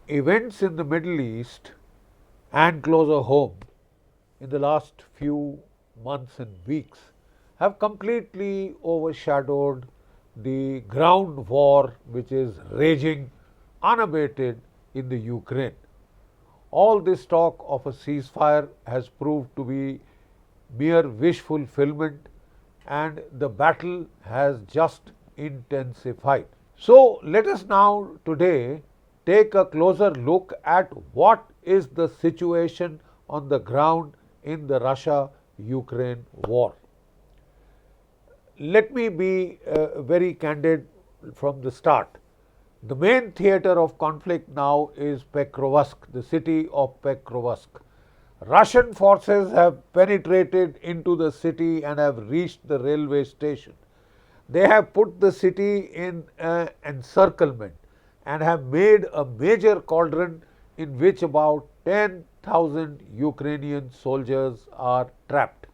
events in the Middle East and closer home in the last few months and weeks have completely overshadowed the ground war which is raging unabated in the Ukraine. All this talk of a ceasefire has proved to be mere wish fulfillment, and the battle has just intensified. So, let us now today take a closer look at what is the situation on the ground in the Russia Ukraine war. Let me be very candid from the start. The main theater of conflict now is Pokrovsk, the city of Pokrovsk. Russian forces have penetrated into the city and have reached the railway station. They have put the city in an encirclement and have made a major cauldron in which about 10,000 Ukrainian soldiers are trapped.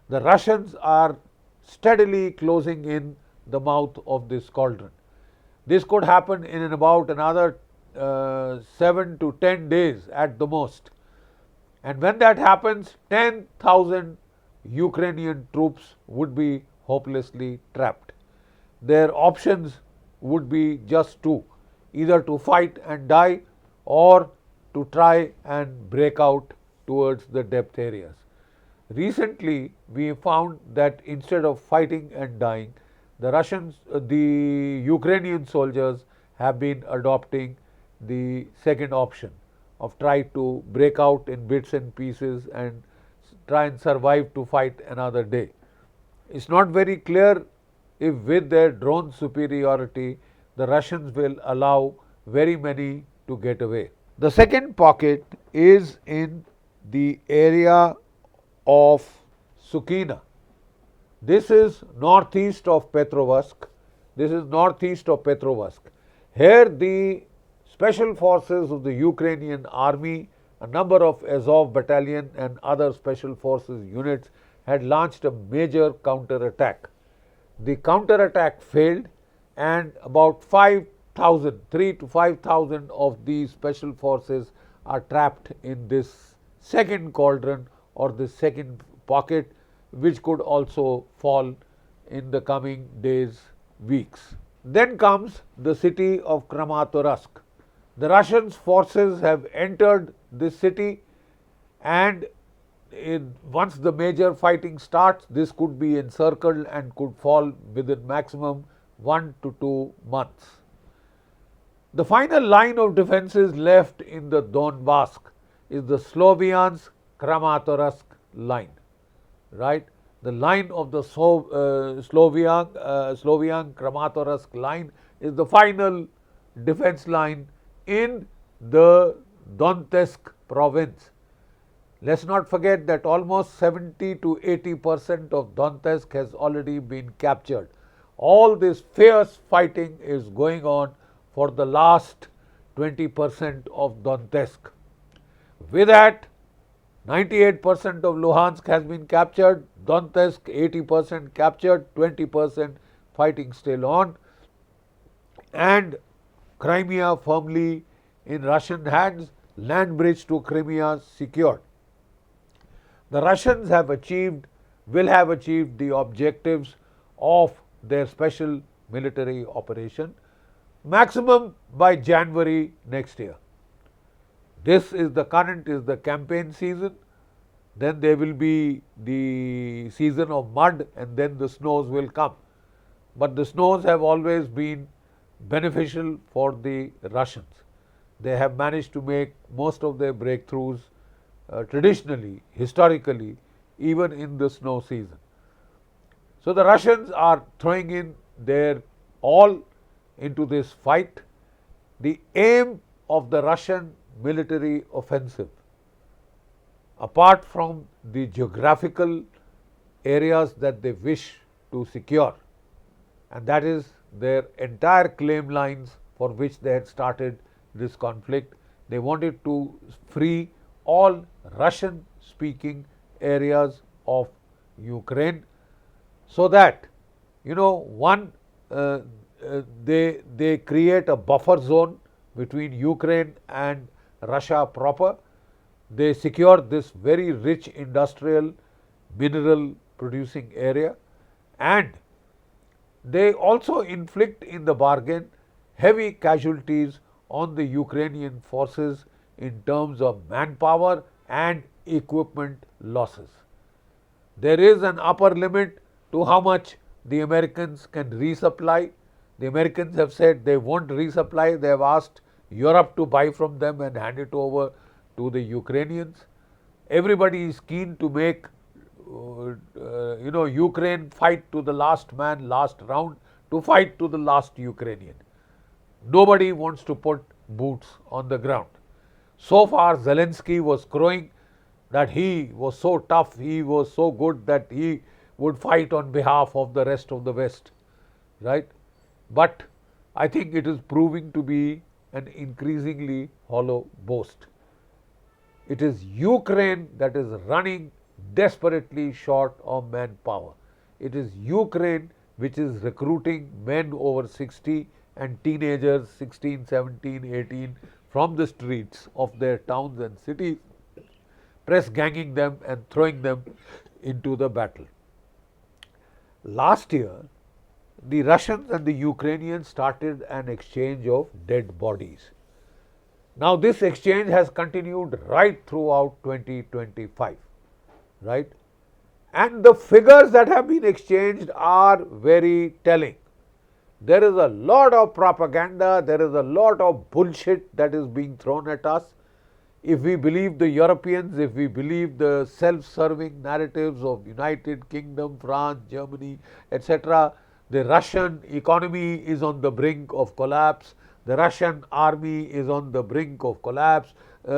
The Russians are steadily closing in the mouth of this cauldron. This could happen in about another 7 to 10 days at the most. And when that happens, 10,000 Ukrainian troops would be hopelessly trapped. Their options would be just two: either to fight and die or to try and break out towards the depth areas. Recently, we found that instead of fighting and dying, the Ukrainian soldiers have been adopting the second option of try to break out in bits and pieces and try and survive to fight another day. It's not very clear if with their drone superiority the Russians will allow very many to get away. The second pocket is in the area of Sukina. This is northeast of Petrovsk. Here the special forces of the Ukrainian army, a number of Azov battalion and other special forces units had launched a major counter-attack. The counter-attack failed and about 3 to 5,000 of these special forces are trapped in this second cauldron or this second pocket, which could also fall in the coming days, weeks. Then comes the city of Kramatorsk. The Russian forces have entered this city, and once the major fighting starts, this could be encircled and could fall within maximum 1 to 2 months. The final line of defenses left in the Donbas is the Sloviansk-Kramatorsk line, right? The line of the Slovian-Kramatorsk line is the final defense line in the Donetsk province. Let's not forget that almost 70 to 80% of Donetsk has already been captured. All this fierce fighting is going on for the last 20% of Donetsk. With that, 98% of Luhansk has been captured, Donetsk 80% captured, 20% fighting still on, and Crimea firmly in Russian hands, land bridge to Crimea secured. The Russians will have achieved the objectives of their special military operation maximum by January next year. This is the campaign season, then there will be the season of mud, and then the snows will come. But the snows have always been beneficial for the Russians. They have managed to make most of their breakthroughs traditionally, historically, even in the snow season. So the Russians are throwing in their all into this fight. The aim of the Russian military offensive, apart from the geographical areas that they wish to secure, and that is their entire claim lines for which they had started this conflict. They wanted to free all Russian speaking areas of Ukraine, so that they create a buffer zone between Ukraine and Russia proper. They secure this very rich industrial mineral producing area, and they also inflict in the bargain heavy casualties on the Ukrainian forces in terms of manpower and equipment losses. There is an upper limit to how much the Americans can resupply. The Americans have said they won't resupply. They have asked Europe to buy from them and hand it over to the Ukrainians. Everybody is keen to make Ukraine fight to the last man, last round, to fight to the last Ukrainian. Nobody wants to put boots on the ground. So far, Zelenskyy was crowing that he was so tough, he was so good that he would fight on behalf of the rest of the West, right? But I think it is proving to be an increasingly hollow boast. It is Ukraine that is running desperately short of manpower. It is Ukraine which is recruiting men over 60 and teenagers 16, 17, 18 from the streets of their towns and cities, press ganging them and throwing them into the battle. Last year, the Russians and the Ukrainians started an exchange of dead bodies. Now, this exchange has continued right throughout 2025, right? And the figures that have been exchanged are very telling. There is a lot of propaganda, there is a lot of bullshit that is being thrown at us. If we believe the Europeans, if we believe the self-serving narratives of United Kingdom, France, Germany, etc., the Russian economy is on the brink of collapse. The Russian army is on the brink of collapse.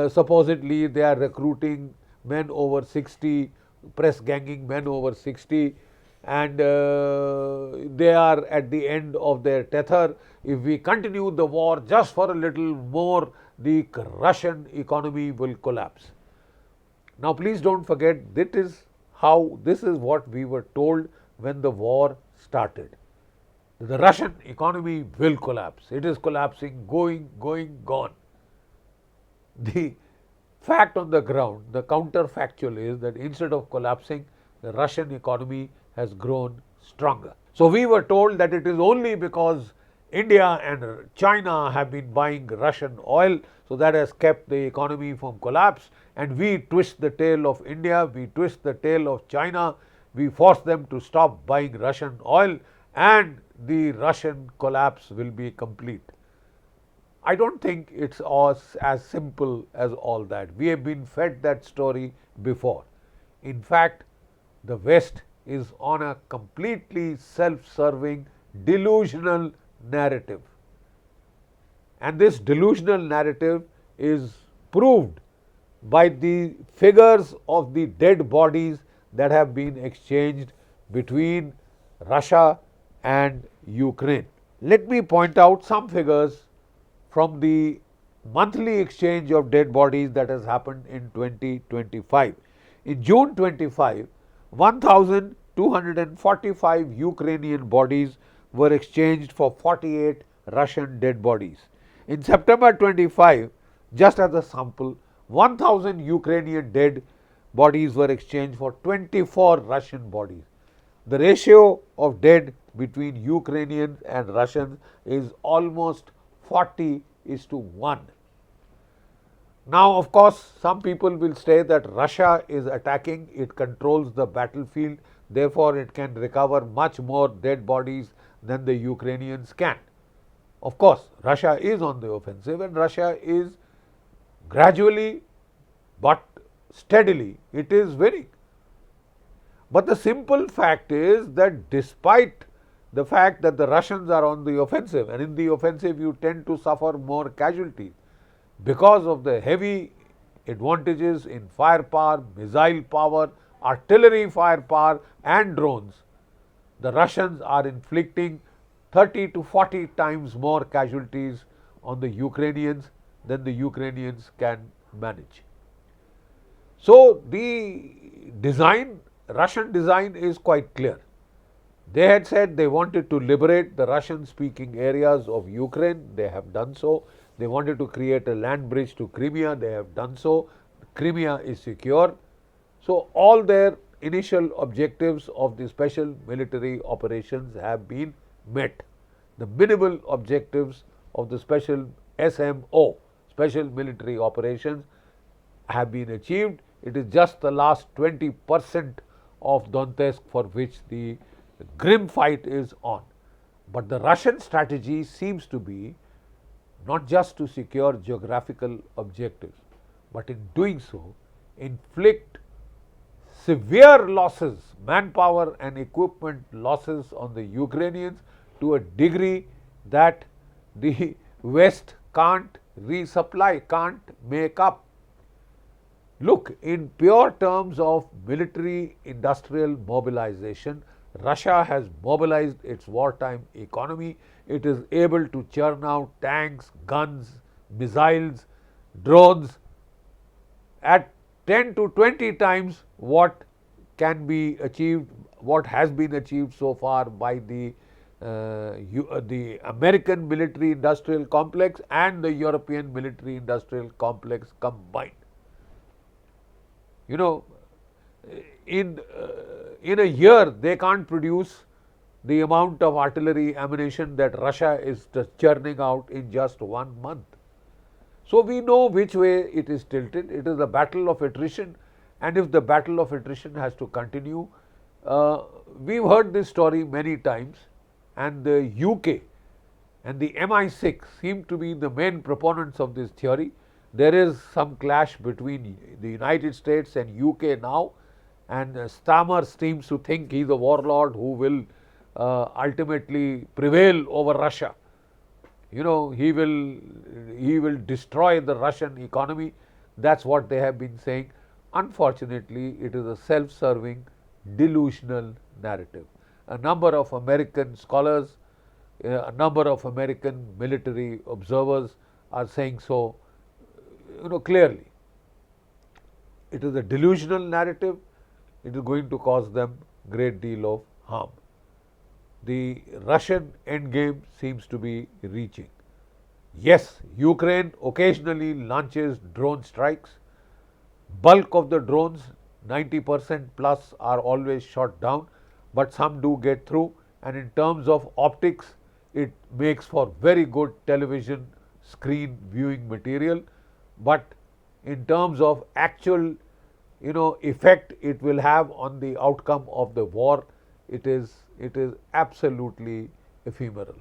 Supposedly, they are recruiting men over 60, press ganging men over 60, and they are at the end of their tether. If we continue the war just for a little more, the Russian economy will collapse. Now, please don't forget, this is what we were told when the war started. The Russian economy will collapse. It is collapsing, going, gone. The fact on the ground, the counterfactual is that instead of collapsing, the Russian economy has grown stronger. So we were told that it is only because India and China have been buying Russian oil, so that has kept the economy from collapse, and we twist the tail of India, we twist the tail of China, we force them to stop buying Russian oil, and the Russian collapse will be complete. I don't think it's as simple as all that. We have been fed that story before. In fact, the West is on a completely self-serving, delusional narrative. And this delusional narrative is proved by the figures of the dead bodies that have been exchanged between Russia and Ukraine. Let me point out some figures from the monthly exchange of dead bodies that has happened in 2025. In June 25, 1,245 Ukrainian bodies were exchanged for 48 Russian dead bodies. In September 25, just as a sample, 1,000 Ukrainian dead bodies were exchanged for 24 Russian bodies. The ratio of dead between Ukrainians and Russians is almost 40:1. Now, of course, some people will say that Russia is attacking, it controls the battlefield, therefore it can recover much more dead bodies than the Ukrainians can. Of course, Russia is on the offensive and Russia is gradually but steadily, it is winning. But the simple fact is that despite the fact that the Russians are on the offensive, and in the offensive you tend to suffer more casualties because of the heavy advantages in firepower, missile power, artillery firepower and drones, the Russians are inflicting 30 to 40 times more casualties on the Ukrainians than the Ukrainians can manage. So, the Russian design is quite clear. They had said they wanted to liberate the Russian speaking areas of Ukraine, they have done so. They wanted to create a land bridge to Crimea. They have done so. Crimea is secure. So, all their initial objectives of the special military operations have been met. The minimal objectives of the special SMO, special military operations, have been achieved. It is just the last 20% of Donetsk for which the grim fight is on. But the Russian strategy seems to be not just to secure geographical objectives, but in doing so, inflict severe losses, manpower and equipment losses on the Ukrainians to a degree that the West can't resupply, can't make up. Look, in pure terms of military industrial mobilization, Russia has mobilized its wartime economy. It is able to churn out tanks, guns, missiles, drones at 10 to 20 times what can be achieved, what has been achieved so far by the American military industrial complex and the European military industrial complex combined. You know, in a year they can't produce the amount of artillery ammunition that Russia is churning out in just 1 month. So, we know which way it is tilted. It is a battle of attrition, and if the battle of attrition has to continue, we've heard this story many times, and the UK and the MI6 seem to be the main proponents of this theory. There is some clash between the United States and UK now, and Starmer seems to think he is a warlord who will ultimately prevail over Russia. You know, he will destroy the Russian economy. That's what they have been saying. Unfortunately, it is a self-serving, delusional narrative. A number of American scholars, a number of American military observers are saying so, clearly. It is a delusional narrative. It is going to cause them great deal of harm. The Russian endgame seems to be reaching. Yes, Ukraine occasionally launches drone strikes. Bulk of the drones, 90% plus, are always shot down, but some do get through, and in terms of optics, it makes for very good television screen viewing material, but in terms of actual effect it will have on the outcome of the war, it is absolutely ephemeral.